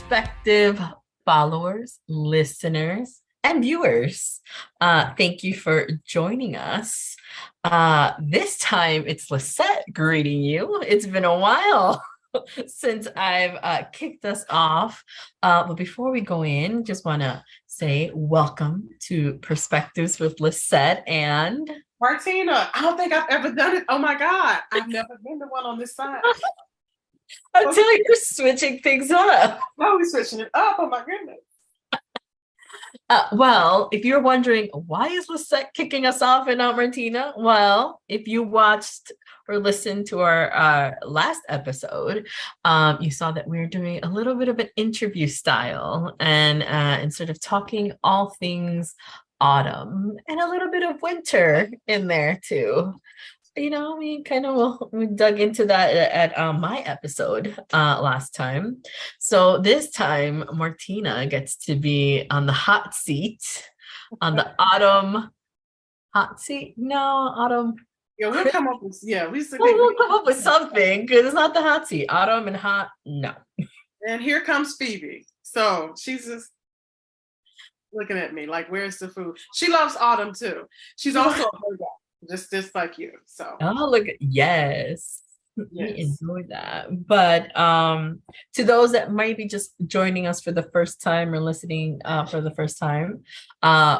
prospective followers, listeners, and viewers. Thank you for joining us. This time it's Lisette greeting you. It's been a while since I've kicked us off. But before we go in, just want to say welcome to Perspectives with Lisette and Martina, I don't think I've ever done it. Oh my God, I've never been the one on this side. until you're switching things up. Now we're switching it up. Oh my goodness. Well, if you're wondering why is Lisette kicking us off and not Martina, well, if you watched or listened to our last episode, you saw that we were doing a little bit of an interview style and sort of talking all things autumn and a little bit of winter in there too. We kind of we dug into that at my episode last time. So this time, Martina gets to be on the hot seat, on the autumn hot seat. No, autumn. Yeah, we'll come up with We'll come up with something because it's not the hot seat. Autumn and hot, no. And here comes Phoebe. So she's just looking at me like, "Where's the food?" She loves autumn too. She's also a bird dog, just like you. So Look, yes. We yes. enjoy that. But to those that might be just joining us for the first time or listening for the first time,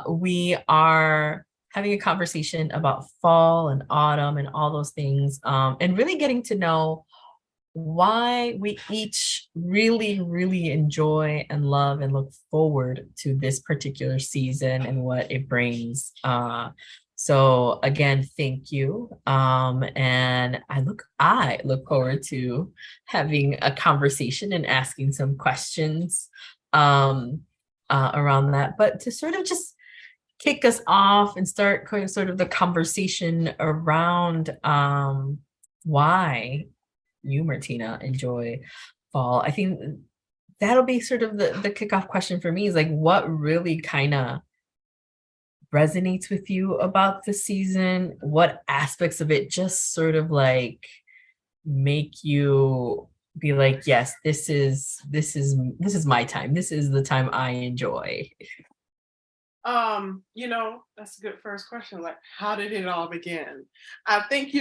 we are having a conversation about fall and autumn and all those things, and really getting to know why we each really, really enjoy and love and look forward to this particular season and what it brings. So again, thank you. And I look forward to having a conversation and asking some questions around that. But to sort of just kick us off and start kind of sort of the conversation around why you, Martina, enjoy fall. I think that'll be sort of the kickoff question for me is like what really kind of resonates with you about the season? What aspects of it just sort of like make you be like, yes, this is my time. This is the time I enjoy. That's a good first question. Like, how did it all begin? I think,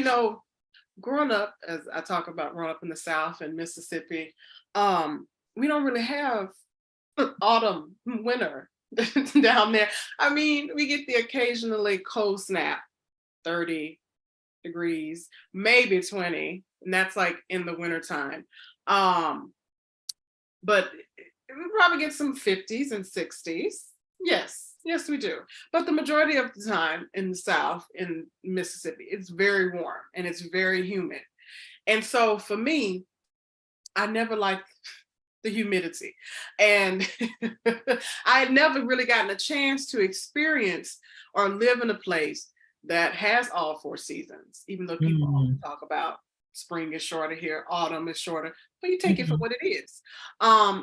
growing up, as I talk about growing up in the South and Mississippi, we don't really have autumn, winter down there. I mean, we get the occasionally cold snap, 30 degrees, maybe 20, and that's like in the wintertime. But we probably get some 50s and 60s. Yes, we do. But the majority of the time in the South, in Mississippi, it's very warm and it's very humid. And so for me, I never liked the humidity. And I had never really gotten a chance to experience or live in a place that has all four seasons, even though people often talk about spring is shorter here, autumn is shorter, but you take it for what it is.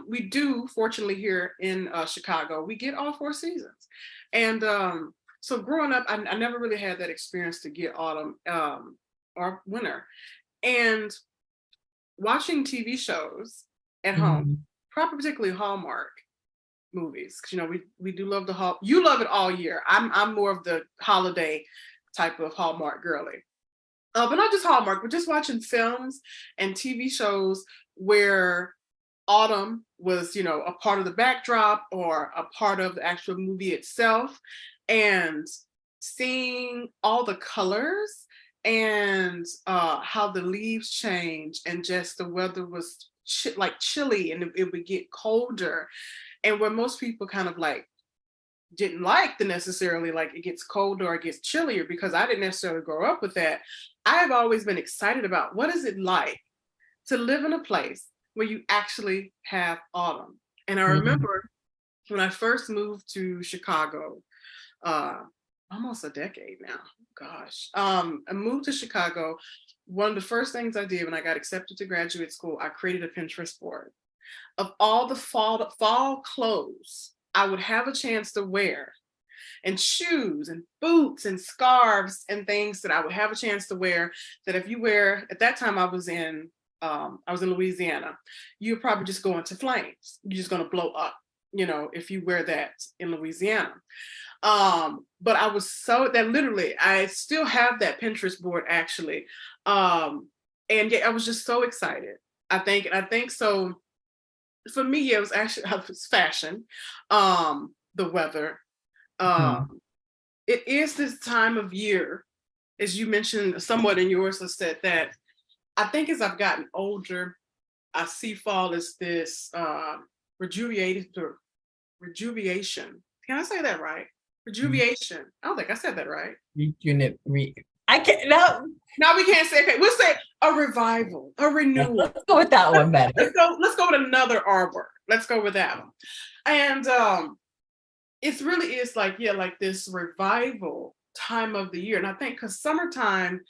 We do, fortunately, here in Chicago, we get all four seasons. And so growing up, I never really had that experience to get autumn or winter. And watching TV shows at home, probably particularly Hallmark movies, because we do love you love it all year. I'm more of the holiday type of Hallmark girly. But not just Hallmark, but just watching films and TV shows where autumn was, a part of the backdrop or a part of the actual movie itself, and seeing all the colors and how the leaves change and just the weather was chilly and it would get colder, and where most people kind of like didn't like the necessarily like it gets colder or it gets chillier, because I didn't necessarily grow up with that. I have always been excited about what is it like to live in a place where you actually have autumn. And I remember when I first moved to Chicago, almost a decade now, gosh, I moved to Chicago. One of the first things I did when I got accepted to graduate school, I created a Pinterest board of all the fall clothes I would have a chance to wear, and shoes and boots and scarves and things that I would have a chance to wear, that if you wear, at that time I was in I was in Louisiana, you're probably just going to flames. You're just going to blow up, if you wear that in Louisiana. But I was so that literally, I still have that Pinterest board actually. And yeah, I was just so excited. I think so. For me, yeah, it was actually it was fashion, the weather. Mhm. It is this time of year, as you mentioned somewhat in yours, said that I think as I've gotten older, I see fall as this rejuvenated rejuviation. Can I say that right? Rejuviation. I don't think I said that right. I can't now. Now we can't say, okay, we'll say a revival, a renewal. Let's go with that one better. Let's go with another R word. Let's go with that one. And it really is like, yeah, like this revival time of the year. And I think because summertime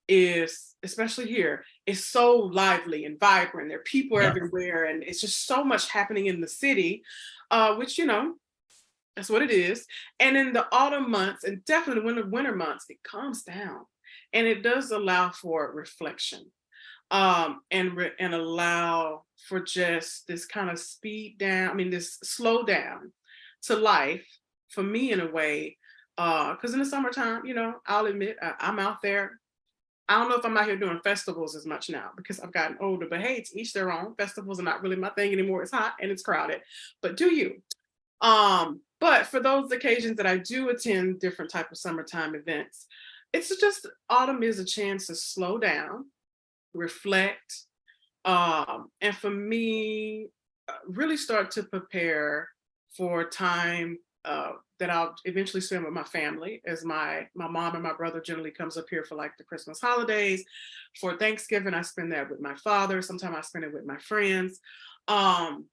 is, especially here, is so lively and vibrant. There are people Yeah. everywhere, and it's just so much happening in the city, which, that's what it is. And in the autumn months, and definitely when the winter months, it calms down. And it does allow for reflection, and allow for just this kind of speed down, I mean, this slow down to life for me in a way. Because in the summertime, I'll admit I'm out there. I don't know if I'm out here doing festivals as much now because I've gotten older, but hey, to each their own. Festivals are not really my thing anymore. It's hot and it's crowded, but do you? But for those occasions that I do attend different type of summertime events, it's just autumn is a chance to slow down, reflect, and for me, really start to prepare for time that I'll eventually spend with my family, as my mom and my brother generally comes up here for like the Christmas holidays. For Thanksgiving, I spend that with my father. Sometimes I spend it with my friends. Um,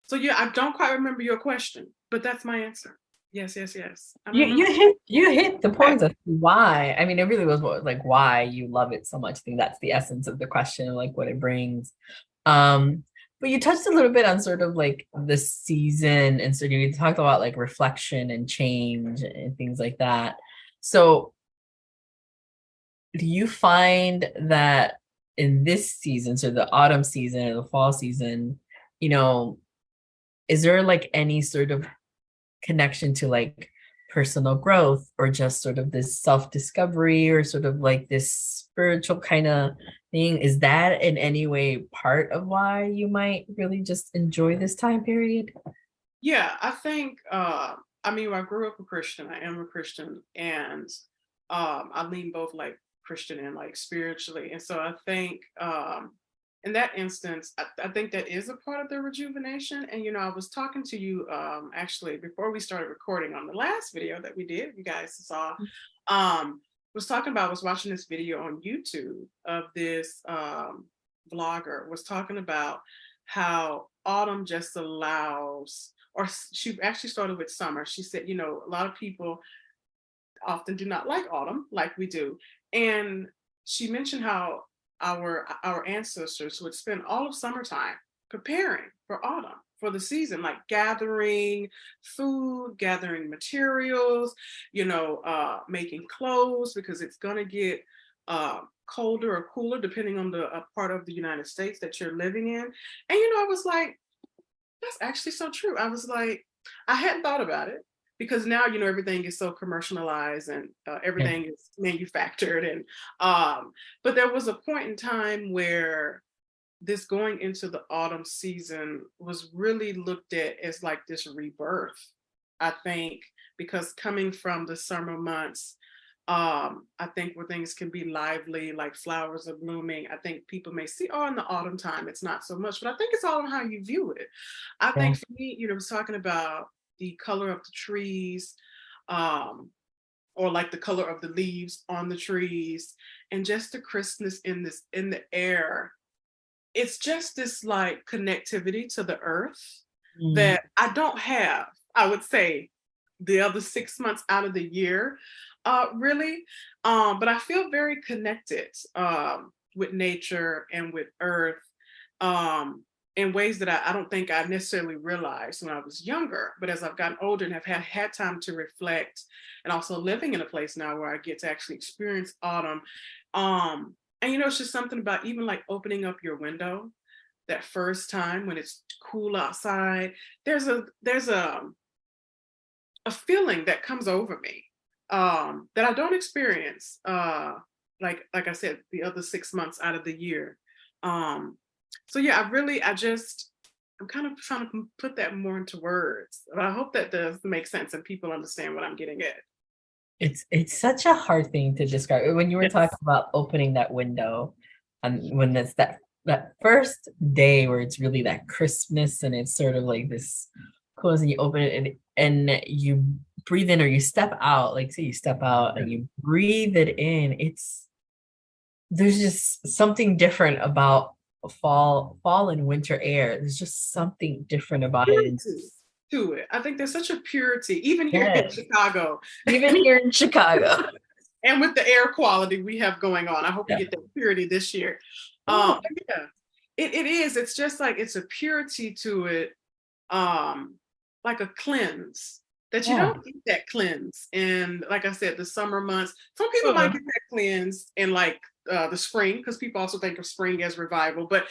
so yeah, I don't quite remember your question, but that's my answer. Yes, yes, yes. I don't remember. You hit the points of why. I mean, it really was like why you love it so much. I think that's the essence of the question, like what it brings. But you touched a little bit on sort of like the season, and sort of you talked about like reflection and change and things like that. So do you find that in this season, so the autumn season or the fall season, you know, is there like any sort of connection to like personal growth or just sort of this self-discovery or sort of like this spiritual kind of thing? Is that in any way part of why you might really just enjoy this time period? Yeah, I think, I mean, I grew up a Christian. I am a Christian, and I lean both like Christian and like spiritually. And so I think, in that instance, I think that is a part of the rejuvenation. And, I was talking to you actually before we started recording on the last video that we did, you guys saw, I was watching this video on YouTube of this vlogger was talking about how autumn just allows, or she actually started with summer. She said, a lot of people often do not like autumn like we do. And she mentioned how our ancestors would spend all of summertime preparing for autumn, for the season, like gathering food, gathering materials, making clothes, because it's going to get colder or cooler depending on the part of the United States that you're living in. And I was like, that's actually so true. I was like, I hadn't thought about it, because now everything is so commercialized, and Yeah. everything is manufactured, and but there was a point in time where this going into the autumn season was really looked at as like this rebirth, I think, because coming from the summer months, I think where things can be lively, like flowers are blooming, I think people may see, oh, in the autumn time it's not so much, but I think it's all in how you view it. I Yeah. think for me, I was talking about the color of the trees, um, or like the color of the leaves on the trees, and just the crispness in the air. It's just this like connectivity to the earth Mm. that I don't have, I would say, the other 6 months out of the year, really. But I feel very connected with nature and with earth, um, in ways that I don't think I necessarily realized when I was younger. But as I've gotten older and have had time to reflect, and also living in a place now where I get to actually experience autumn, And it's just something about even like opening up your window that first time when it's cool outside. There's a feeling that comes over me that I don't experience like I said the other 6 months out of the year. Um, so yeah, I'm kind of trying to put that more into words. But I hope that does make sense and people understand what I'm getting at. It's such a hard thing to describe. When you were talking Yes. about opening that window, and when it's that first day where it's really that crispness and it's sort of like this close and you open it and you breathe in or you step out, like say you step out and you breathe it in, there's just something different about fall and winter air. There's just something different about it. And Purity to it. I think there's such a purity, even here in yeah, Chicago, even here in Chicago. and with the air quality we have going on. I hope we Yeah. get that purity this year. Oh, Yeah, it is. It's just like it's a purity to it, um, like a cleanse that you yeah. don't get that cleanse. And like I said, the summer months, some people might Mhm. get that cleanse in like the spring because people also think of spring as revival. But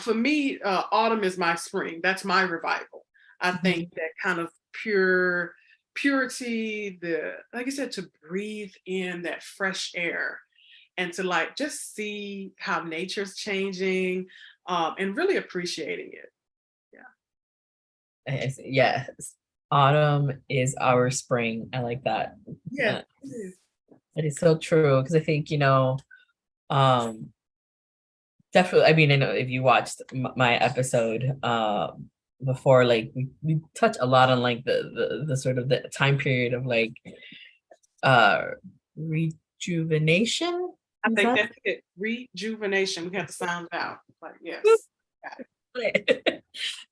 for me, autumn is my spring. That's my revival. I think that kind of purity, the like I said, to breathe in that fresh air and to like just see how nature's changing and really appreciating it. Yeah. Yes. Autumn is our spring. I like that. Yes, Uh, it is. That is so true. Because I think, um, definitely, I mean, I know if you watched my episode before, like we touch a lot on like the sort of the time period of like uh rejuvenation. I Is think that that's it. Rejuvenation. We have to sound out. Like, yes. Got it. it?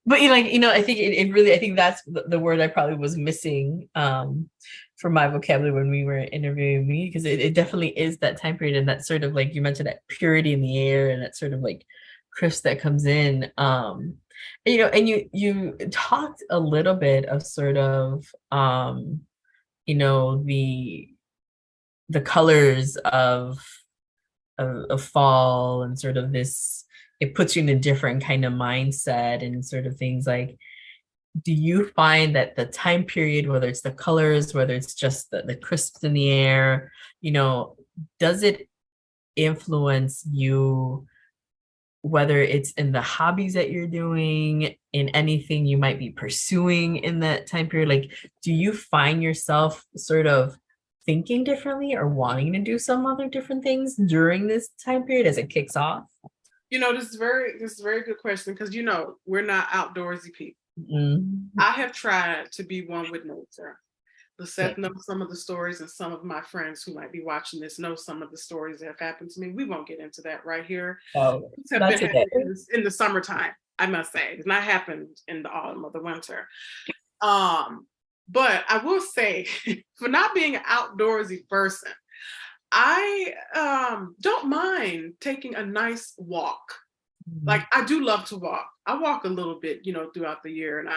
But I think it really, I think that's the word I probably was missing from my vocabulary when we were interviewing me, because it definitely is that time period and that sort of like you mentioned that purity in the air and that sort of like crisp that comes in. And you talked a little bit of sort of you know, the colors of fall and sort of this, it puts you in a different kind of mindset and sort of things like, do you find that the time period, whether it's the colors, whether it's just the crisps in the air, does it influence you, whether it's in the hobbies that you're doing, in anything you might be pursuing in that time period? Like, do you find yourself sort of thinking differently or wanting to do some other different things during this time period as it kicks off? This is a very good question because we're not outdoorsy people. Mm, I have tried to be one with nature. yeah. Lisette knows some of the stories, and some of my friends who might be watching this know some of the stories that have happened to me. We won't get into that right here. Oh, These have not been today. happening in the summertime, I must say. It's not happened in the autumn or the winter. Um, but I will say, for not being an outdoorsy person, I don't mind taking a nice walk. Like Mm, I do love to walk. I walk a little bit, throughout the year, and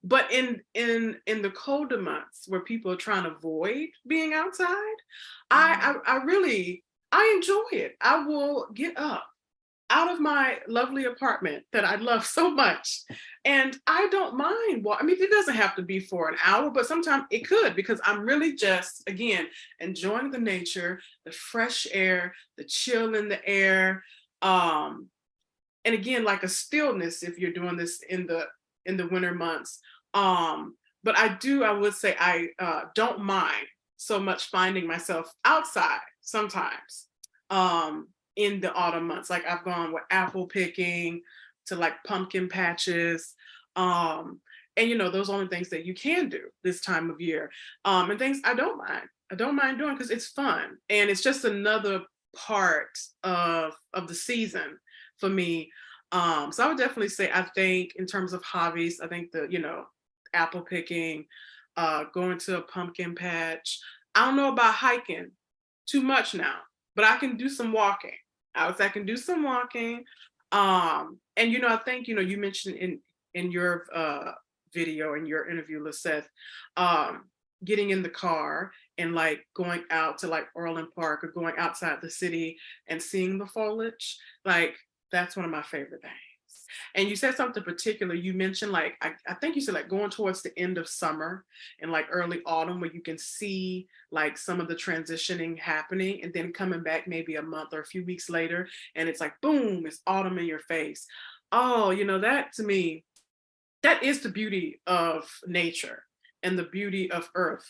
but in the colder months where people are trying to avoid being outside, I really I enjoy it. I will get up out of my lovely apartment that I love so much. And I don't mind. Well, I mean, it doesn't have to be for an hour, but sometimes it could because I'm really just, again, enjoying the nature, the fresh air, the chill in the air. Um, and again, like a stillness if you're doing this in the winter months. But I would say I don't mind so much finding myself outside sometimes. In the autumn months. Like I've gone with apple picking to like pumpkin patches. Um, and those are only things that you can do this time of year. And things I don't mind. I don't mind doing because it's fun. And it's just another part of the season for me. So I would definitely say I think in terms of hobbies, I think apple picking, going to a pumpkin patch. I don't know about hiking too much now, but I can do some walking. I can do some walking. And I think you mentioned in your video in your interview, Lisette, um, getting in the car and like going out to like Orland Park or going outside the city and seeing the foliage, like that's one of my favorite things. And you said something particular. You mentioned like I think you said like going towards the end of summer and like early autumn where you can see like some of the transitioning happening and then coming back maybe a month or a few weeks later and it's like boom, it's autumn in your face. Oh, you know, that to me, that is the beauty of nature and the beauty of earth.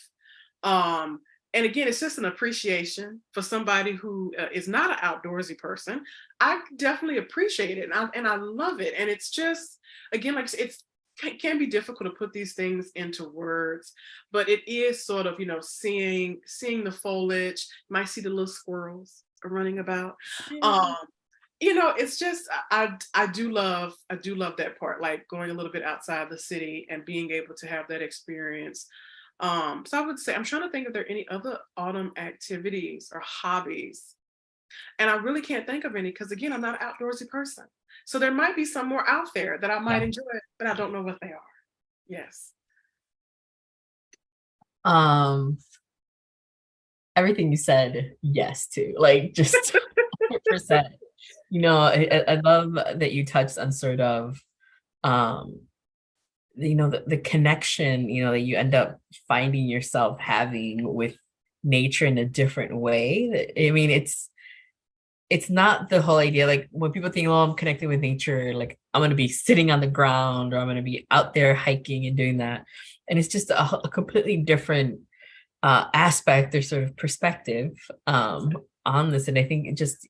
um and again, it's just an appreciation for somebody who is not an outdoorsy person. I definitely appreciate it, and I love it. And it's just, again, like it's can be difficult to put these things into words, but it is sort of, you know, seeing the foliage. You might see the little squirrels running about. um you know, it's just I do love that part, like going a little bit outside the city and being able to have that experience. So I would say I'm trying to think if there are any other autumn activities or hobbies, and I really can't think of any because again, I'm not an outdoorsy person. So there might be some more out there that I might Yeah. enjoy, but I don't know what they are. Yes. Um, everything you said, yes to, like just 100%. You know, I love that you touched on sort of um you know the connection, you know, that you end up finding yourself having with nature in a different way. I mean, it's not the whole idea like when people think, oh, I'm connecting with nature, like I'm going to be sitting on the ground or I'm going to be out there hiking and doing that. And it's just a completely different aspect or sort of perspective on this. And I think it just,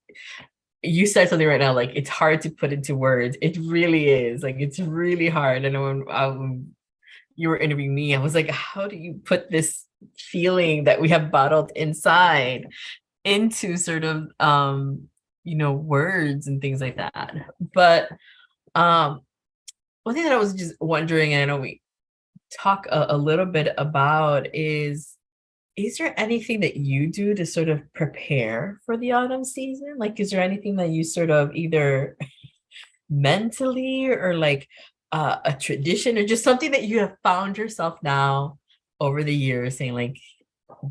you said something right now, like it's hard to put into words. It really is. Like it's really hard. And when you were interviewing me, I was like, how do you put this feeling that we have bottled inside into sort of you know, words and things like that? But um one thing that I was just wondering, and I know we talk a little bit about is there anything that you do to sort of prepare for the autumn season? Like, is there anything that you sort of either mentally or like a tradition or just something that you have found yourself now over the years saying like,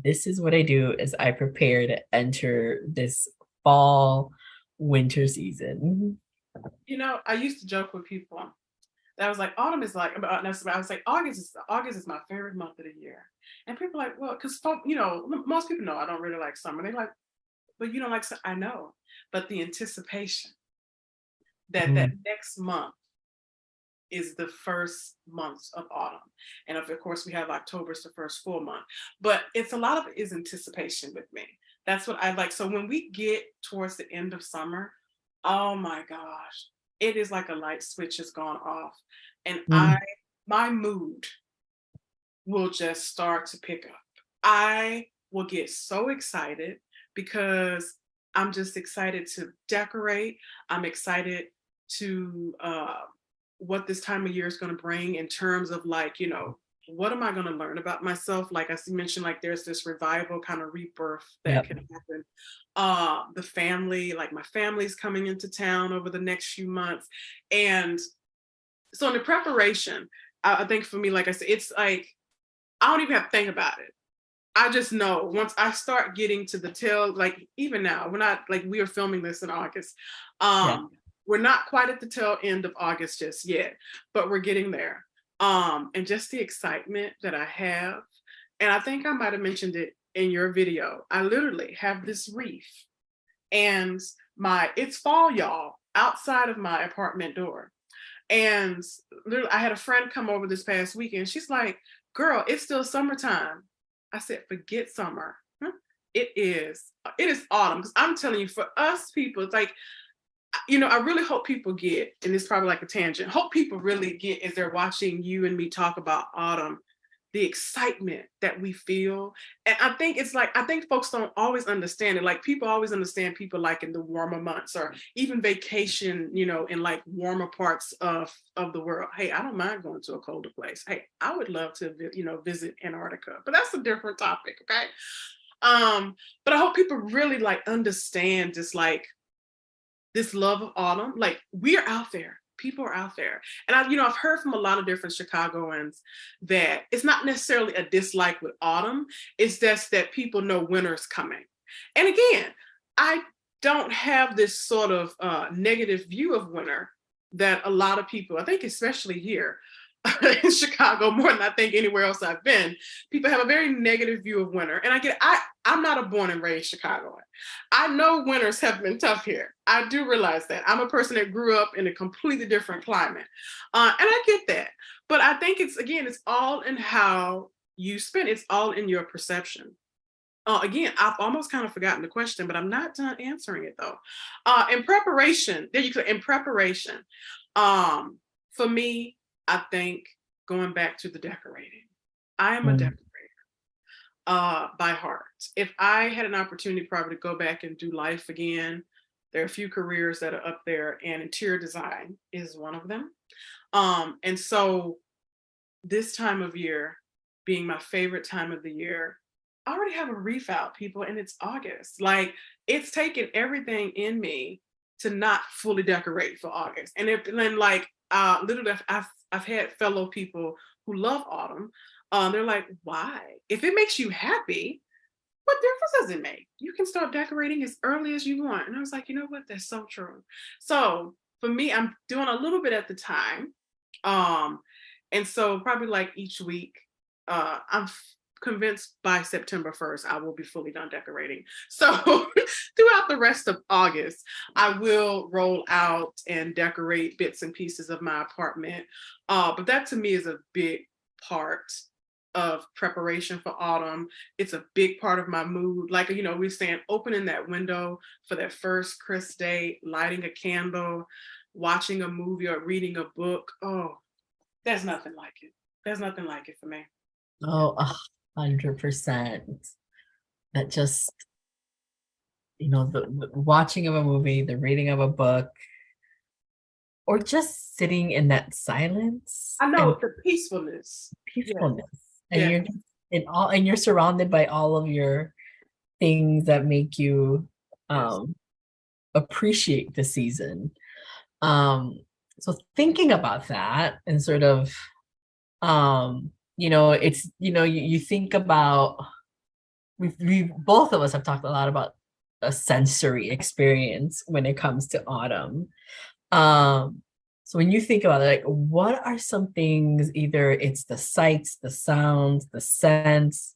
this is what I do as I prepare to enter this fall winter season? You know, I used to joke with people that was like autumn is like, no, I was like August is my favorite month of the year, and people are like, well, because you know, most people know I don't really like summer. They're like, but you don't like I know, but the anticipation that that Mm, next month is the first month of autumn, and of course we have October is the first full month, but it's a lot of it is anticipation with me. That's what I like. So when we get towards the end of summer, oh my gosh, it is like a light switch has gone off, and I mm, my mood will just start to pick up. I will get so excited because I'm just excited to decorate. I'm excited to what this time of year is going to bring in terms of like, you know, what am I going to learn about myself? Like I mentioned, like there's this revival kind of rebirth that yep. can happen. The family, like my family's coming into town over the next few months. And so in the preparation, I think for me, like I said, it's like I don't even have to think about it. I just know once I start getting to the tail, like even now, we're not like we are filming this in August. Yeah. We're not quite at the tail end of August just yet, but we're getting there. And just the excitement that I have. And I think I might have mentioned it in your video. I literally have this wreath and it's fall, y'all, outside of my apartment door. And literally, I had a friend come over this past weekend. She's like, girl, it's still summertime. I said, forget summer. Huh? It is autumn. Because I'm telling you, for us people, it's like, you know, I really hope people get, and it's probably like a tangent, hope people really get as they're watching you and me talk about autumn, the excitement that we feel. And I think it's like, I think folks don't always understand it. Like people always understand people like in the warmer months or even vacation, you know, in like warmer parts of the world. Hey, I don't mind going to a colder place. Hey, I would love to, you know, visit Antarctica, but that's a different topic. Okay. But I hope people really like understand just like this love of autumn. Like we're out there. People are out there. And I've heard from a lot of different Chicagoans that it's not necessarily a dislike with autumn. It's just that people know winter's coming. And again, I don't have this sort of negative view of winter that a lot of people, I think especially here in Chicago, more than I think anywhere else I've been, people have a very negative view of winter. And I'm not a born and raised Chicagoan. I know winters have been tough here. I do realize that. I'm a person that grew up in a completely different climate. And I get that. But I think it's all in how you spend. It's all in your perception. Again, I've almost kind of forgotten the question, but I'm not done answering it though. In preparation, there you go. In preparation, for me, I think going back to the decorating. I am a decorator by heart. If I had an opportunity probably to go back and do life again, there are a few careers that are up there, and interior design is one of them. And so this time of year being my favorite time of the year, I already have a wreath out, people, and it's August. Like, it's taken everything in me to not fully decorate for August. And then like literally I've had fellow people who love autumn. They're like, why? If it makes you happy, what difference does it make? You can start decorating as early as you want. And I was like, you know what? That's so true. So for me, I'm doing a little bit at the time. And so probably like each week, I'm convinced by September 1st, I will be fully done decorating. So throughout the rest of August, I will roll out and decorate bits and pieces of my apartment. But that to me is a big part of preparation for autumn. It's a big part of my mood. Like, we're saying opening that window for that first crisp day, lighting a candle, watching a movie or reading a book. Oh, there's nothing like it. There's nothing like it for me. Oh, 100%. That just, the watching of a movie, the reading of a book, or just sitting in that silence I know and the peacefulness. peacefulness. And Yeah. you're just and you're surrounded by all of your things that make you appreciate the season. So thinking about that and sort of it's you think about we both of us have talked a lot about a sensory experience when it comes to autumn. So when you think about it, like, what are some things, either it's the sights, the sounds, the scents,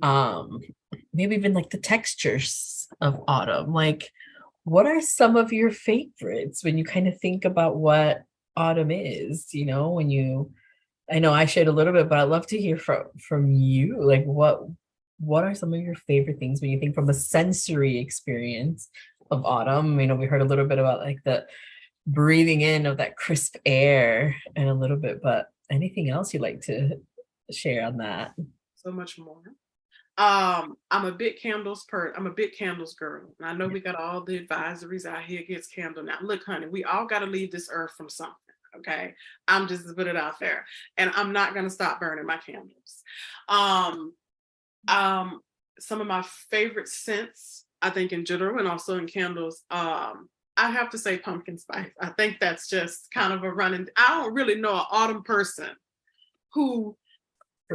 maybe even like the textures of autumn, like what are some of your favorites when you kind of think about what autumn is, when you I know I shared a little bit, but I'd love to hear from you. Like what are some of your favorite things when you think from a sensory experience of autumn? We heard a little bit about like the breathing in of that crisp air and a little bit, but anything else you'd like to share on that? So much more. I'm a big candles girl. And I know we got all the advisories out here against candle. Now, look, honey, we all got to leave this earth from something. Okay, I'm just to put it out there, and I'm not gonna stop burning my candles. Some of my favorite scents, I think in general, and also in candles, I have to say pumpkin spice. I think that's just kind of a running. I don't really know an autumn person who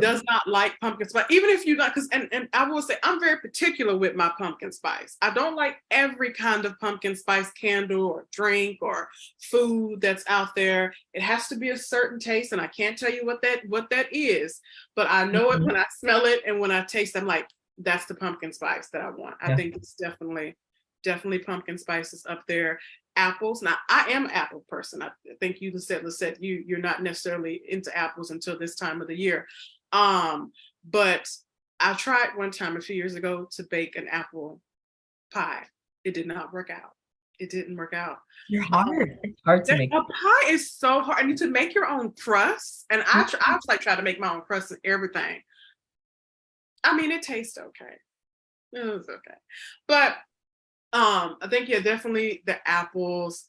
does not like pumpkin spice, even if you like, because and I will say I'm very particular with my pumpkin spice. I don't like every kind of pumpkin spice candle or drink or food that's out there. It has to be a certain taste, and I can't tell you what that is, but I know it when I smell it, and when I taste, I'm like, that's the pumpkin spice that I want. I think it's definitely pumpkin spice is up there. Apples. Now, I am an apple person. I think you said, Lisette, you're not necessarily into apples until this time of the year. But I tried one time a few years ago to bake an apple pie. It did not work out. It didn't work out. You're hard. It's hard to make. A pie is so hard. I need to make your own crust. And I was like try to make my own crust and everything. I mean, it tastes okay. It was okay. But I think definitely the apples.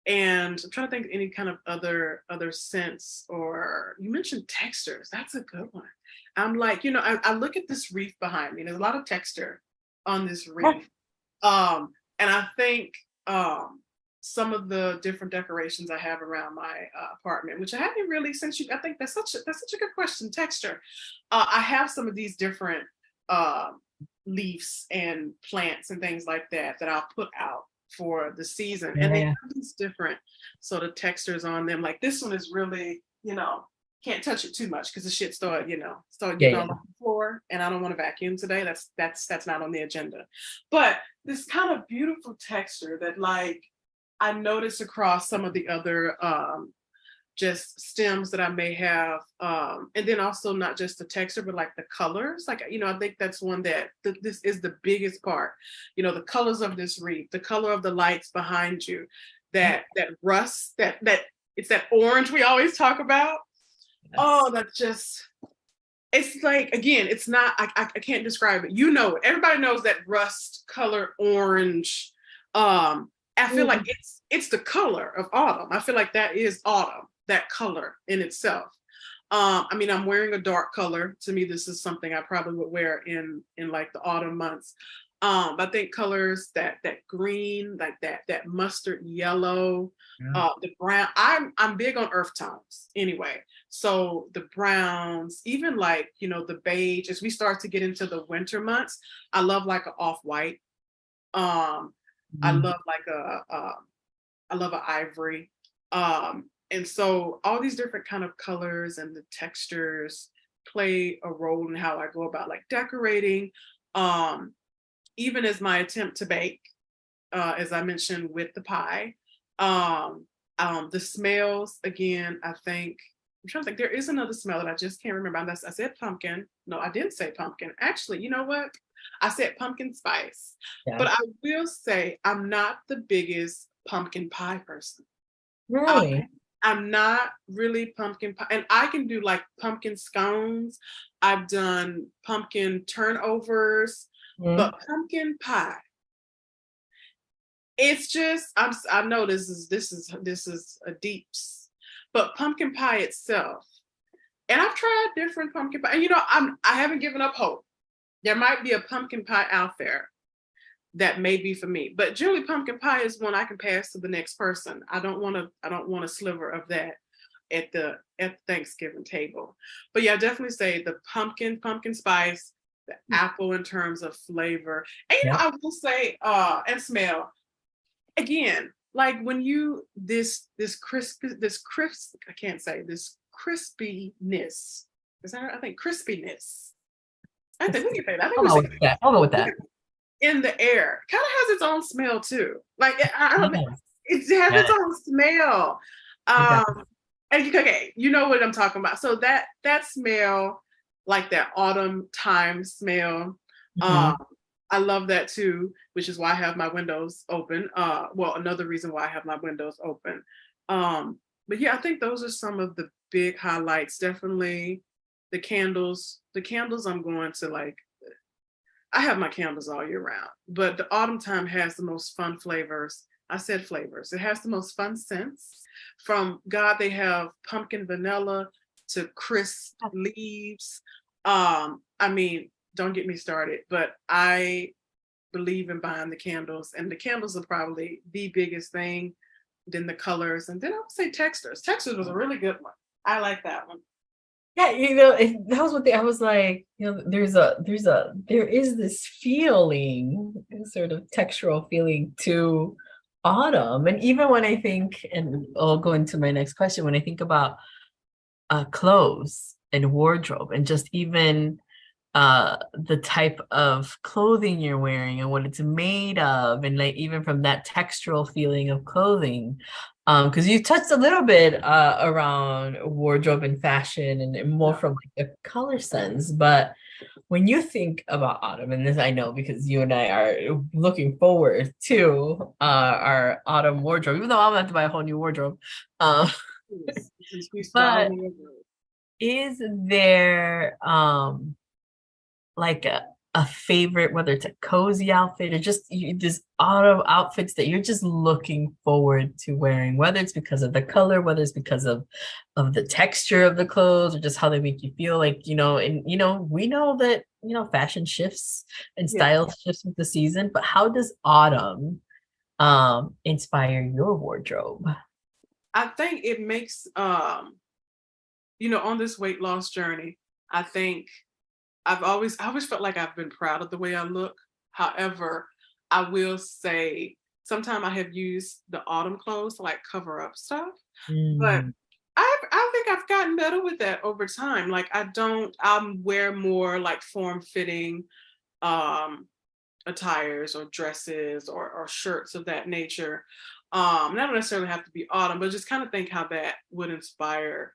And I'm trying to think of any kind of other scents, or you mentioned textures. That's a good one. I'm like, I look at this wreath behind me. There's a lot of texture on this wreath. And I think some of the different decorations I have around my apartment, which I haven't really since you. I think that's such a good question. Texture. I have some of these different uh, leaves and plants and things like that I'll put out for the season, and they Yeah. have these different sort of textures on them. Like this one is really, can't touch it too much because the shit start Yeah. getting Yeah. all over the floor, and I don't want to vacuum today. That's not on the agenda. But this kind of beautiful texture that like I notice across some of the other just stems that I may have. And then also not just the texture, but like the colors. Like, I think that's one that this is the biggest part. The colors of this wreath, the color of the lights behind you, that rust, that it's that orange we always talk about. Yes. Oh, that's just it's like, again, it's not, I can't describe it. You know it. Everybody knows that rust color orange. I feel like it's the color of autumn. I feel like that is autumn, that color in itself. I mean, I'm wearing a dark color. To me, this is something I probably would wear in like the autumn months. I think colors that green, like that mustard yellow, the brown. I'm big on earth tones anyway. So the browns, even like the beige. As we start to get into the winter months, I love like an off white. I love like I love an ivory. And so all these different kind of colors and the textures play a role in how I go about like decorating. Even as my attempt to bake, as I mentioned with the pie. The smells, again, I'm trying to think, there is another smell that I just can't remember. I said pumpkin. No, I didn't say pumpkin. Actually, you know what? I said pumpkin spice. Yeah. But I will say I'm not the biggest pumpkin pie person. Really? I'm not really pumpkin pie. And I can do like pumpkin scones. I've done pumpkin turnovers, but pumpkin pie, it's just I know this is a deeps, but pumpkin pie itself, and I've tried different pumpkin pie, and I haven't given up hope. There might be a pumpkin pie out there that may be for me, but generally pumpkin pie is one I can pass to the next person. I don't want a sliver of that at the Thanksgiving table. But yeah, I definitely say the pumpkin spice, the apple in terms of flavor, and I will say and smell. Again, like when you this crisp, I can't say this crispiness. Is that I think crispiness. I think we can say that. I think I'll we go say with that. I'll go with that. in the air. Kind of has its own smell too. Like I don't know. It has its own smell. And okay, you know what I'm talking about. So that smell, like that autumn time smell. I love that too, which is why I have my windows open. Well, another reason why I have my windows open. But yeah, I think those are some of the big highlights. Definitely the candles. The candles I'm going to like, I have my candles all year round, but the autumn time has the most fun flavors. I said flavors. It has the most fun scents. From God, they have pumpkin vanilla to crisp leaves. I mean, don't get me started, but I believe in buying the candles, and the candles are probably the biggest thing. Then the colors, and then I would say textures. Textures was a really good one. I like that one. Yeah, that was what I was like, there is this feeling, sort of textural feeling to autumn. And even when I think, and I'll go into my next question, when I think about clothes and wardrobe, and just even the type of clothing you're wearing and what it's made of, and like even from that textural feeling of clothing, because you touched a little bit around wardrobe and fashion, and more from like a color sense. But when you think about autumn, and this I know because you and I are looking forward to our autumn wardrobe, even though I'm gonna have to buy a whole new wardrobe. But is there like a favorite, whether it's a cozy outfit or just this autumn outfits that you're just looking forward to wearing, whether it's because of the color, whether it's because of the texture of the clothes, or just how they make you feel, like, and we know that fashion shifts and style shifts with the season, but how does autumn inspire your wardrobe? I think it makes on this weight loss journey, I think I always felt like I've been proud of the way I look. However, I will say sometimes I have used the autumn clothes to like cover up stuff, but Mm. I think I've gotten better with that over time. Like I wear more like form fitting um attires or dresses or shirts of that nature. Not necessarily have to be autumn, but just kind of think how that would inspire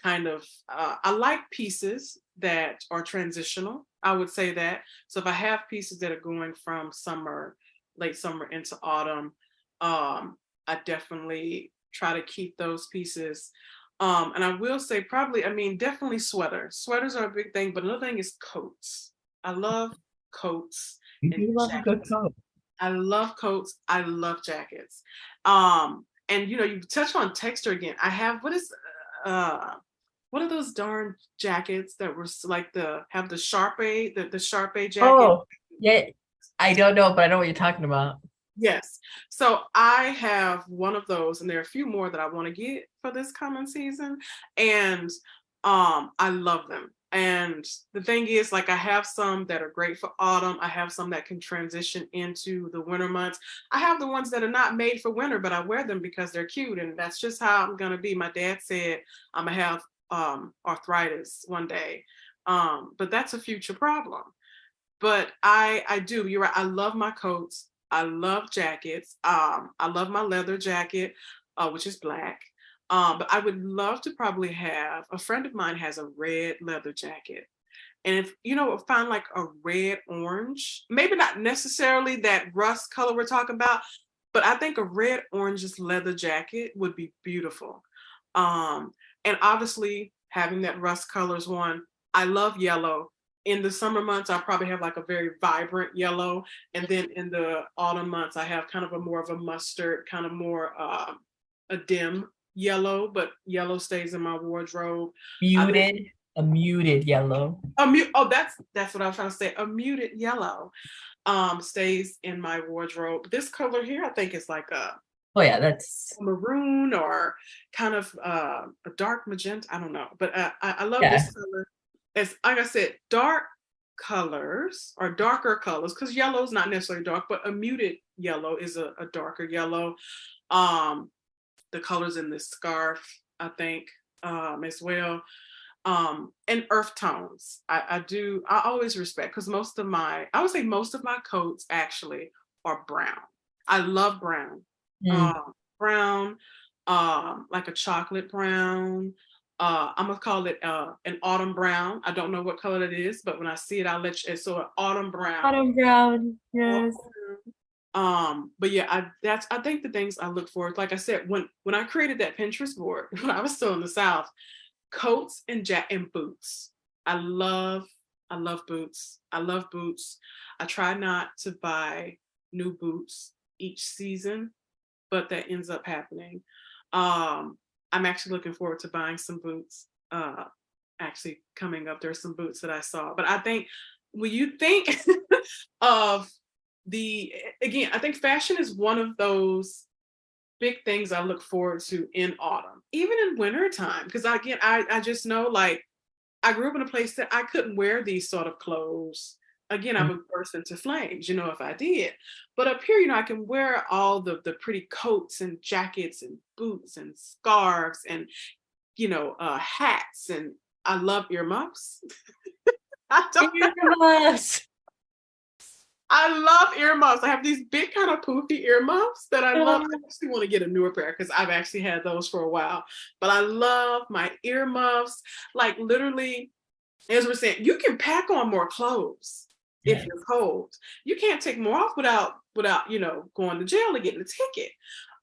kind of I like pieces that are transitional. I would say that. So if I have pieces that are going from summer, late summer into autumn, I definitely try to keep those pieces. And I will say probably, I mean, definitely sweaters. Sweaters are a big thing, but another thing is coats. I love coats You and do love a good jackets. coat. I love coats. I love jackets. And you touch on texture again. I have uh what are those darn jackets that were like have the Sharpay, the Sharpay jacket? Oh, yeah. I don't know, but I know what you're talking about. Yes. So I have one of those, and there are a few more that I want to get for this coming season. And I love them. And the thing is, like I have some that are great for autumn. I have some that can transition into the winter months. I have the ones that are not made for winter, but I wear them because they're cute. And that's just how I'm gonna be. My dad said I'm gonna have arthritis one day. But that's a future problem. But I do. You're right. I love my coats. I love jackets. I love my leather jacket, which is black. But I would love to probably have a friend of mine has a red leather jacket. And if find like a red orange, maybe not necessarily that rust color we're talking about, but I think a red orange leather jacket would be beautiful. And obviously having that rust colors one, I love yellow. In the summer months, I probably have like a very vibrant yellow, and then in the autumn months, I have kind of a more of a mustard, kind of more a dim yellow, but yellow stays in my wardrobe. I think A muted yellow. that's what I was trying to say. A muted yellow stays in my wardrobe. This color here, I think is like a Oh yeah, that's maroon or kind of a dark magenta. I don't know, but I love yeah. this color. It's like I said, dark colors or darker colors because yellow is not necessarily dark, but a muted yellow is a darker yellow. Um, the colors in this scarf, I think, as well. And earth tones. I always respect because I would say most of my coats actually are brown. I love brown. Mm. Brown, like a chocolate brown. I'm gonna call it an autumn brown. I don't know what color it is, but when I see it, I'll let you. So an autumn brown. Autumn brown, yes. But yeah, I think the things I look for, like I said, when I created that Pinterest board, when I was still in the South, coats and boots. I love boots. I love boots. I try not to buy new boots each season, but that ends up happening. Um, I'm actually looking forward to buying some boots. Actually coming up, there's some boots that I saw. But I think when you think of again, I think fashion is one of those big things I look forward to in autumn, even in winter time. Because I just know like I grew up in a place that I couldn't wear these sort of clothes. Again, I Mm. would burst into flames, if I did. But up here, I can wear all the pretty coats and jackets and boots and scarves and hats, and I love earmuffs. I don't Earmuffs. I love earmuffs. I have these big kind of poofy earmuffs that I love. I actually want to get a newer pair because I've actually had those for a while. But I love my earmuffs. Like literally, as we're saying, you can pack on more clothes if Yeah. you're cold. You can't take more off without going to jail or getting a ticket.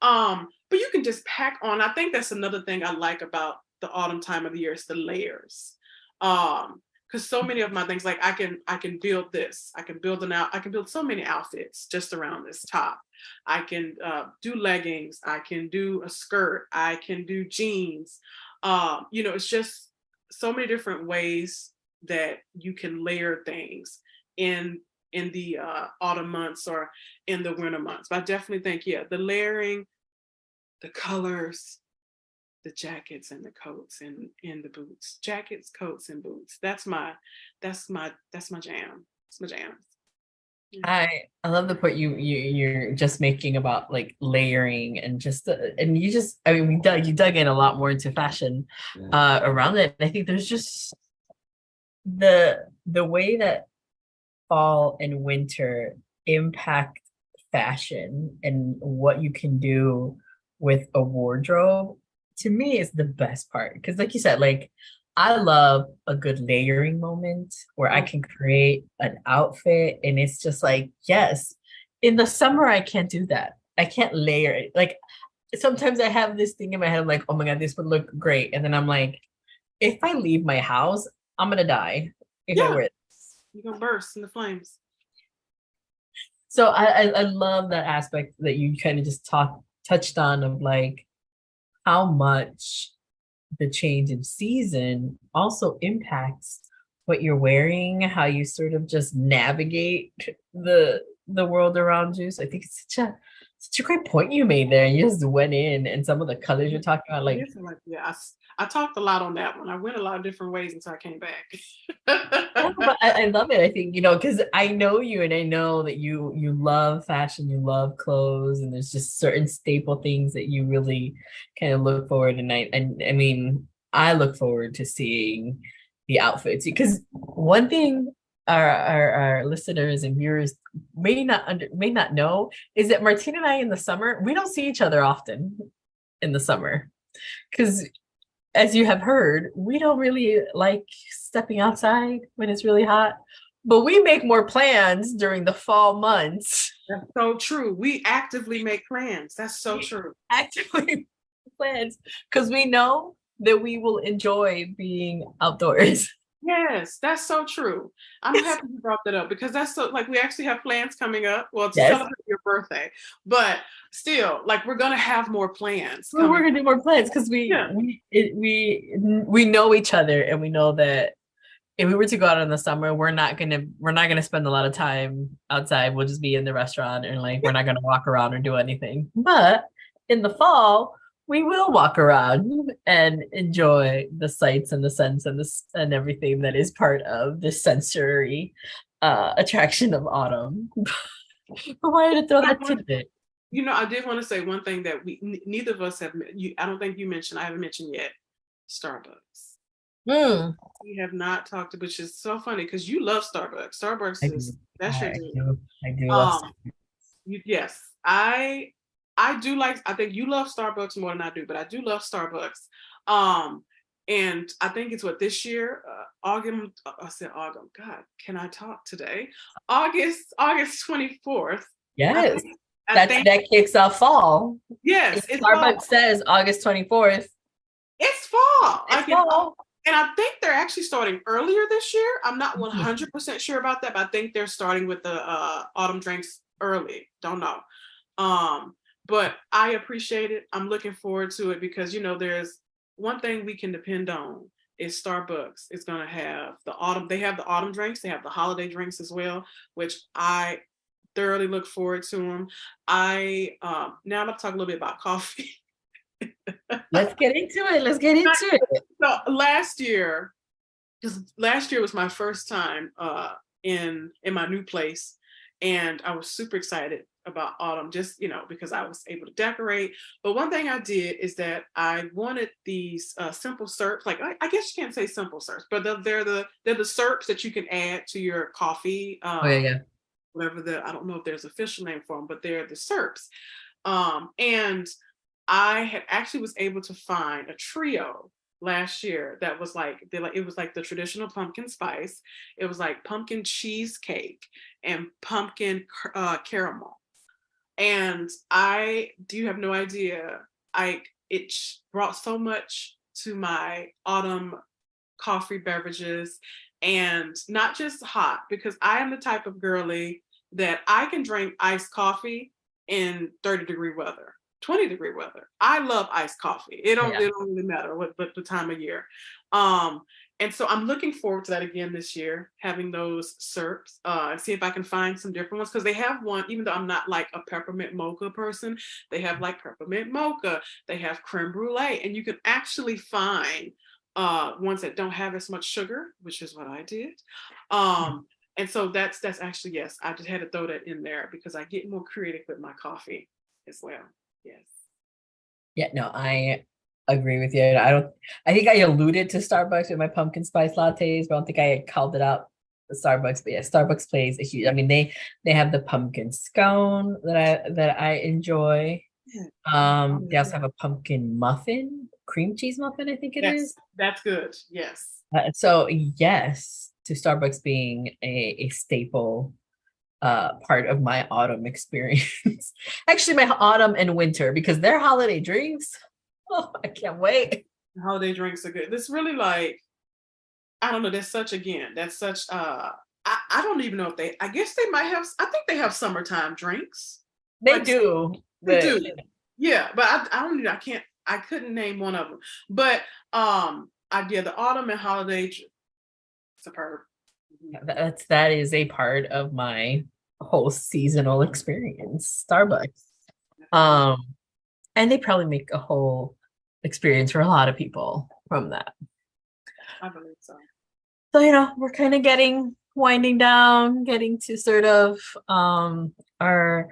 But you can just pack on. I think that's another thing I like about the autumn time of the year is the layers. Because so many of my things, like I can build this, I can build so many outfits just around this top. I can do leggings, I can do a skirt, I can do jeans. It's just so many different ways that you can layer things in in the autumn months or in the winter months. But I definitely think, yeah, the layering, the colors, the jackets and the coats and the boots. Jackets, coats, and boots. That's my jam. It's my jam. Yeah. I love the point you're just making about like layering and just and you just I mean you dug in a lot more into fashion around it. And I think there's just the way that fall and winter impact fashion and what you can do with a wardrobe to me is the best part because like you said like I love a good layering moment where I Oh, can create an outfit and it's just like yes, in the summer I can't do that. I can't layer it. Like sometimes I have this thing in my head I'm like oh my god this would look great and then I'm like if I leave my house I'm gonna die if I yeah, wear it. you're gonna burst in the flames. So I love that aspect that you kind of just touched on of like how much the change in season also impacts what you're wearing, how you sort of just navigate the world around you. So I think it's such a great point you made there. You just went in and some of the colors you're talking about, like Yes, yeah, I talked a lot on that one. I went a lot of different ways until I came back. yeah, but I love it. I think, because I know you and I know that you love fashion, you love clothes, and there's just certain staple things that you really kind of look forward and I mean, I look forward to seeing the outfits because one thing our listeners and viewers may not know is that Martina and I in the summer, we don't see each other often in the summer because as you have heard, we don't really like stepping outside when it's really hot, but we make more plans during the fall months. That's so true. We actively make plans. That's so We true. actively plans because we know that we will enjoy being outdoors. Yes, that's so true. I'm happy you brought that up because that's so like we actually have plans coming up. Well, to Yes, celebrate your birthday, but still, like we're gonna have more plans we're coming. gonna do more plans because Yeah, we know each other and we know that if we were to go out in the summer, we're not gonna spend a lot of time outside. We'll just be in the restaurant and like we're not gonna walk around or do anything. But in the fall, we will walk around and enjoy the sights and the scents and and everything that is part of the sensory attraction of autumn. I wanted to throw I that want- tidbit. I did want to say one thing that neither of us have. I don't think you mentioned. I haven't mentioned yet. Starbucks. Mm, We have not talked, which is so funny because you love Starbucks. I Starbucks do. is that's your I dude. do. I do love Um, yes, I do like. I think you love Starbucks more than I do, but I do love Starbucks. Um, and I think it's what this year, August. I said August. God, can I talk today? August 24th. I yes. think. I think That kicks off fall. If yes, it's Starbucks fall. says August 24th, It's fall. it's Like fall. and I think they're actually starting earlier this year. I'm not Mhm. 100% sure about that, but I think they're starting with the autumn drinks early. Don't know. Um, but I appreciate it. I'm looking forward to it because there's one thing we can depend on is Starbucks is going to have the autumn. They have the autumn drinks. They have the holiday drinks as well, which I thoroughly look forward to them. I now I'm going to talk a little bit about coffee. Let's get into it. Let's get into it. So last year was my first time in my new place, and I was super excited about autumn, just because I was able to decorate. But one thing I did is that I wanted these simple syrups. Like I guess you can't say simple syrups, but they're the syrups that you can add to your coffee. Oh yeah, yeah. Whatever I don't know if there's an official name for them, but they're the syrups. And I had actually was able to find a trio last year that was it was like the traditional pumpkin spice. It was like pumpkin cheesecake and pumpkin caramel. And I do you have no idea. It brought so much to my autumn coffee beverages, and not just hot, because I am the type of girly that I can drink iced coffee in 30-degree weather, 20-degree weather. I love iced coffee. It don't Yeah. really matter what the time of year. Um, And so I'm looking forward to that again this year, having those syrups, and see if I can find some different ones. Because they have one, even though I'm not like a peppermint mocha person, they have like peppermint mocha, they have creme brulee, and you can actually find ones that don't have as much sugar, which is what I did. And so that's actually, yes, I just had to throw that in there because I get more creative with my coffee as well. Yes. Yeah, no, I agree with you. I think I alluded to Starbucks with my pumpkin spice lattes, but I don't think I called it out the Starbucks. But yeah, Starbucks plays a huge, I mean, they have the pumpkin scone that I enjoy. They also have a pumpkin muffin, cream cheese muffin, I think it is. That's good. Yes. So yes, to Starbucks being a staple part of my autumn experience. Actually, my autumn and winter, because their holiday drinks, oh, I can't wait. Holiday drinks are good. This really like, I don't know. That's such I don't even know if I guess they might have, I think they have summertime drinks. They Like do, they but do. Yeah, but I don't I can't, I couldn't name one of them. But yeah, the autumn and holiday superb. Mhm. that is a part of my whole seasonal experience. Starbucks. Um, and they probably make a whole experience for a lot of people from that. I believe so. So, we're kind of winding down, getting to sort of our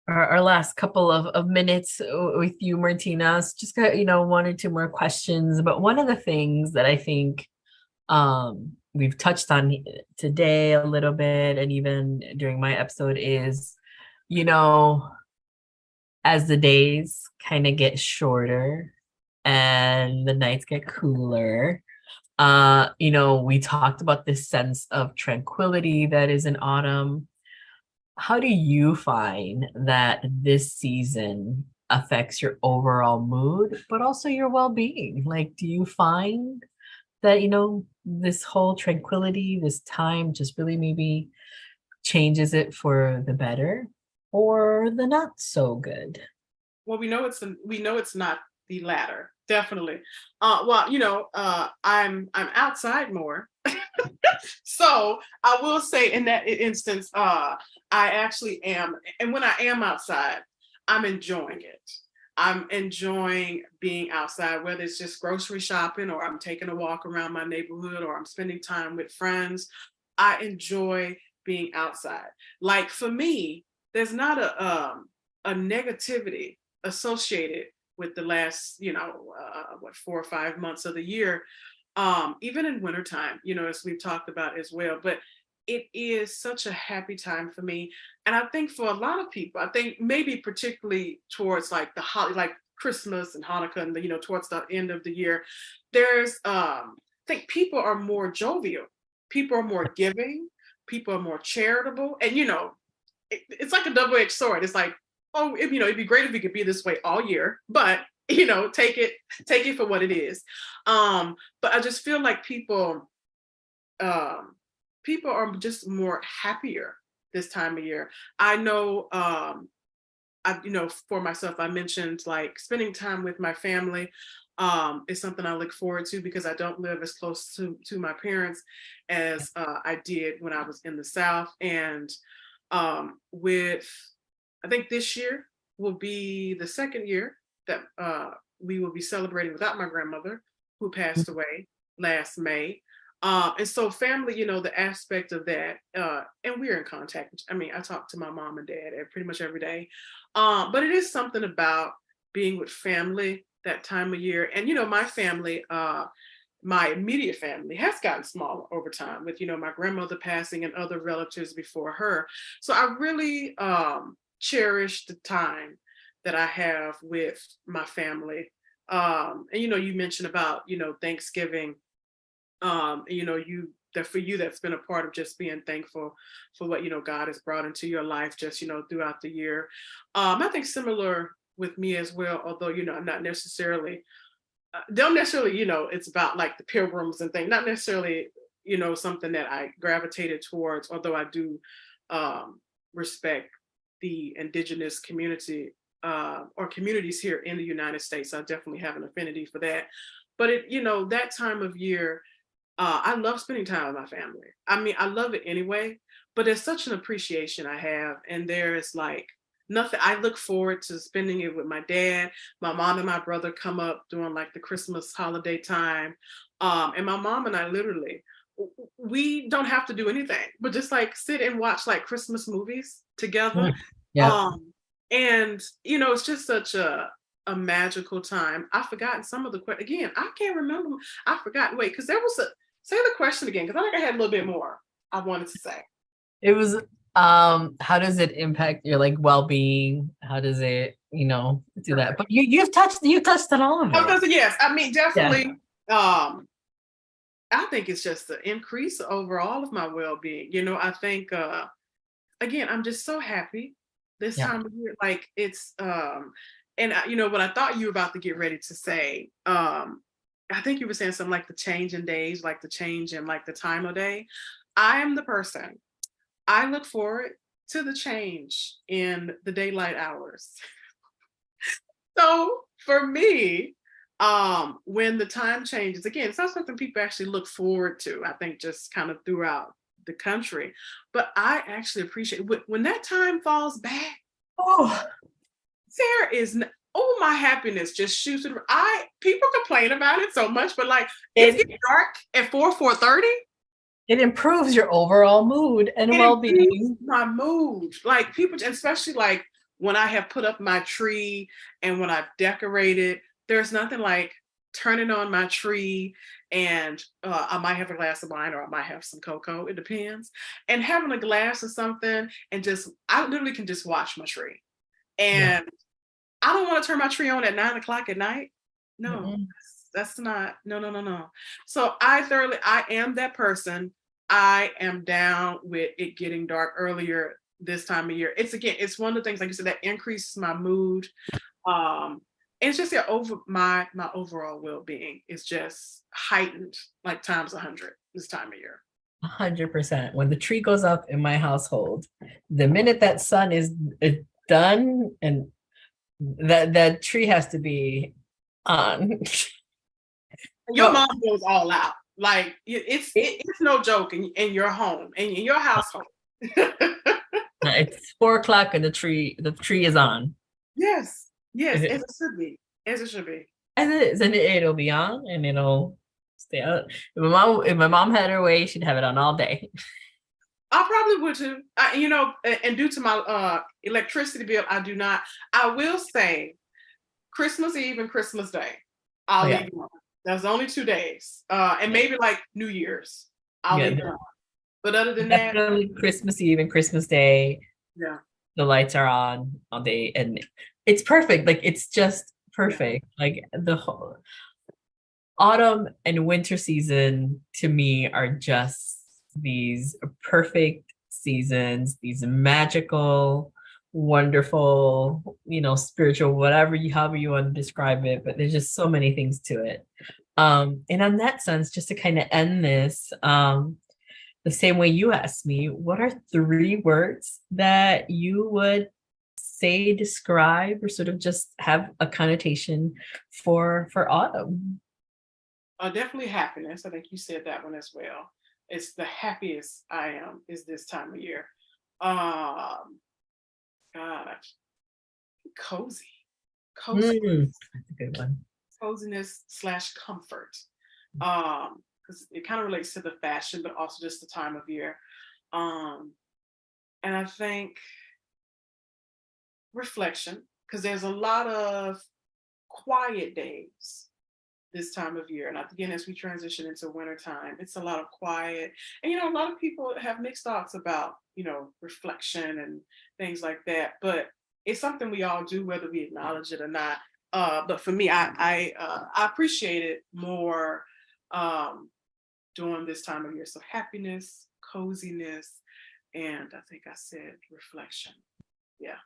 our last couple of minutes with you, Martina. So just got, one or two more questions. But one of the things that I think we've touched on today a little bit, and even during my episode, is, you know, as the days kind of get shorter and the nights get cooler, we talked about this sense of tranquility that is in autumn. How do you find that this season affects your overall mood, but also your well-being? Like, do you find that, this whole tranquility, this time just really maybe changes it for the better or the not so good? Well, we know it's not the latter, definitely. Well, I'm outside more, so I will say in that instance, I actually am, and when I am outside, I'm enjoying it. I'm enjoying being outside, whether it's just grocery shopping or I'm taking a walk around my neighborhood or I'm spending time with friends. I enjoy being outside. Like for me, there's not a negativity associated with the last, 4 or 5 months of the year, even in wintertime, as we've talked about as well. But it is such a happy time for me. And I think for a lot of people, I think maybe particularly towards like like Christmas and Hanukkah and towards the end of the year, there's I think people are more jovial, people are more giving, people are more charitable. And it's like a double-edged sword. It's like, oh, it'd be great if we could be this way all year, but take it for what it is. But I just feel like um, people are just more happier this time of year. I know, for myself, I mentioned like spending time with my family is something I look forward to because I don't live as close to my parents as I did when I was in the South. And with I think this year will be the second year that we will be celebrating without my grandmother, who passed away last May. And so family, the aspect of that, and we're in contact. I mean, I talk to my mom and dad pretty much every day. But it is something about being with family that time of year. And, my family, my immediate family has gotten smaller over time with, my grandmother passing and other relatives before her. So I really cherish the time that I have with my family. And, you mentioned about, Thanksgiving. That for you, that's been a part of just being thankful for what, God has brought into your life just, throughout the year. I think similar with me as well, although, I'm not necessarily don't necessarily, it's about like the pilgrims and things, not necessarily, something that I gravitated towards, although I do respect the indigenous community or communities here in the United States. I definitely have an affinity for that. But that time of year, I love spending time with my family. I mean, I love it anyway, but there's such an appreciation I have. And there's like nothing, I look forward to spending it with my dad. My mom and my brother come up during like the Christmas holiday time. And my mom and I literally, we don't have to do anything, but just like sit and watch like Christmas movies together. Mm. Yeah. Um, and it's just such a magical time. I've forgotten some of the again. I can't remember. I forgot. Wait, because there was a say the question again because I think I had a little bit more I wanted to say. It was how does it impact your like well-being? How does it, do that? But you touched on all of Oh, it. yes, I mean Yeah. definitely. I think it's just the increase overall of my well-being. I think again, I'm just so happy this Yeah. time of year. Like it's and what I thought you were about to get ready to say, I think you were saying something like the change in days, like the change in like the time of day. I am the person. I look forward to the change in the daylight hours. So for me, when the time changes, again, it's not something people actually look forward to. I think just kind of throughout the country, but I actually appreciate when that time falls back. Oh, There is oh, my happiness just shoots through. I People complain about it so much, but like it's it getting dark at 4:30. it improves your overall mood and It improves well-being. my mood. Like people, especially like when I have put up my tree and when I've decorated, there's nothing like turning on my tree and I might have a glass of wine or I might have some cocoa. It depends. And having a glass of something and just, I literally can just watch my tree. Yeah. And I don't want to turn my tree on at 9 o'clock at night. No, Mm-mm. that's not, no, no, no, no. So I am that person. I am down with it getting dark earlier this time of year. It's one of the things, like you said, that increases my mood. It's just my overall well-being is just heightened like times 100 this time of year. 100%. When the tree goes up in my household, the minute that sun is done, and that tree has to be on. Your Well, mom goes all out. Like it, it's no joke in your home and in your household. it's 4 o'clock and the tree is on. Yes, yes, as It- it should be, as it should be. As it is, and it'll be on and it'll stay out. If my mom had her way, she'd have it on all day. I probably would too. And due to my electricity bill, I do not. I will say Christmas Eve and Christmas Day, Oh I'll yeah. leave it on. That's the only 2 days, and Yeah. maybe like New Year's, I'll Yeah, leave it on. But other than that, definitely Christmas Eve and Christmas Day, yeah, the lights are on all day and it's perfect. Like it's just yeah, perfect. Like the whole autumn and winter season to me are just these perfect seasons, these magical, wonderful, spiritual, however you want to describe it, but there's just so many things to it. And on that sense, just to kind of end this, the same way you asked me, what are 3 words that you would say, describe, or sort of just have a connotation for autumn? definitely happiness. I think you said that one as well. It's the happiest I am is this time of year. Um, gosh, cozy, cozy. That's a good one. Coziness slash comfort. Because it kind of relates to the fashion, but also just the time of year. Um, and I think reflection, because there's a lot of quiet days this time of year. And again, as we transition into wintertime, it's a lot of quiet. And, a lot of people have mixed thoughts about, reflection and things like that. But it's something we all do, whether we acknowledge it or not. But for me, I appreciate it more um, during this time of year. So happiness, coziness, and I think I said reflection. Yeah.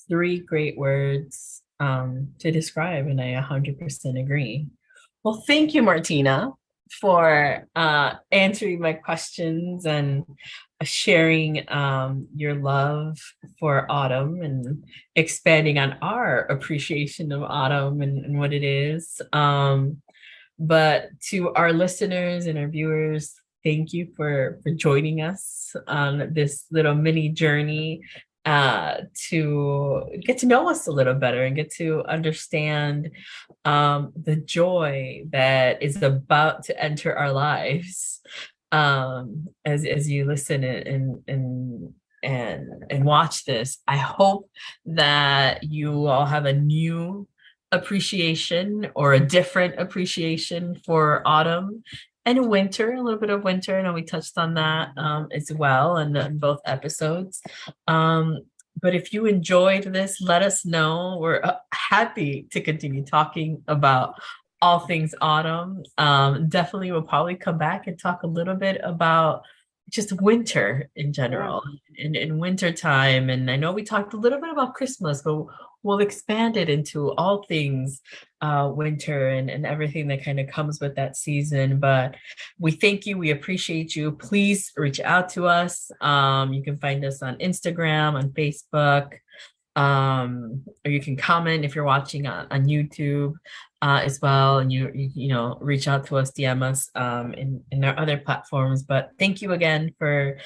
3 great words to describe, and I 100% agree. Well, thank you, Martina, for answering my questions and sharing your love for autumn and expanding on our appreciation of autumn and what it is. But to our listeners and our viewers, thank you for joining us on this little mini journey to get to know us a little better and get to understand the joy that is about to enter our lives as you listen and watch this. I hope that you all have a new appreciation or a different appreciation for autumn and winter, a little bit of winter. I know we touched on that as well in both episodes. Um, but if you enjoyed this, let us know. We're happy to continue talking about all things autumn. Definitely we'll probably come back and talk a little bit about just winter in Yeah. general in winter time. And I know we talked a little bit about Christmas, but we'll expand it into all things winter and everything that kind of comes with that season. But we thank you. We appreciate you. Please reach out to us. You can find us on Instagram, on Facebook, or you can comment if you're watching on YouTube as well, and you know reach out to us, DM us in our other platforms. But thank you again for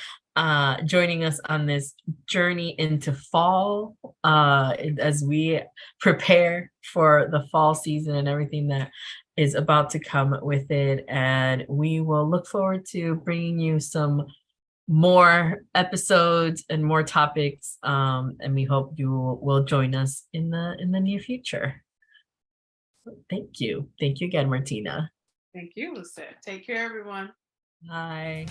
joining us on this journey into fall as we prepare for the fall season and everything that is about to come with it. And we will look forward to bringing you some more episodes and more topics. And we hope you will join us in the near future. Thank you. Thank you again, Martina. Thank you, Lucette. Take care, everyone. Bye.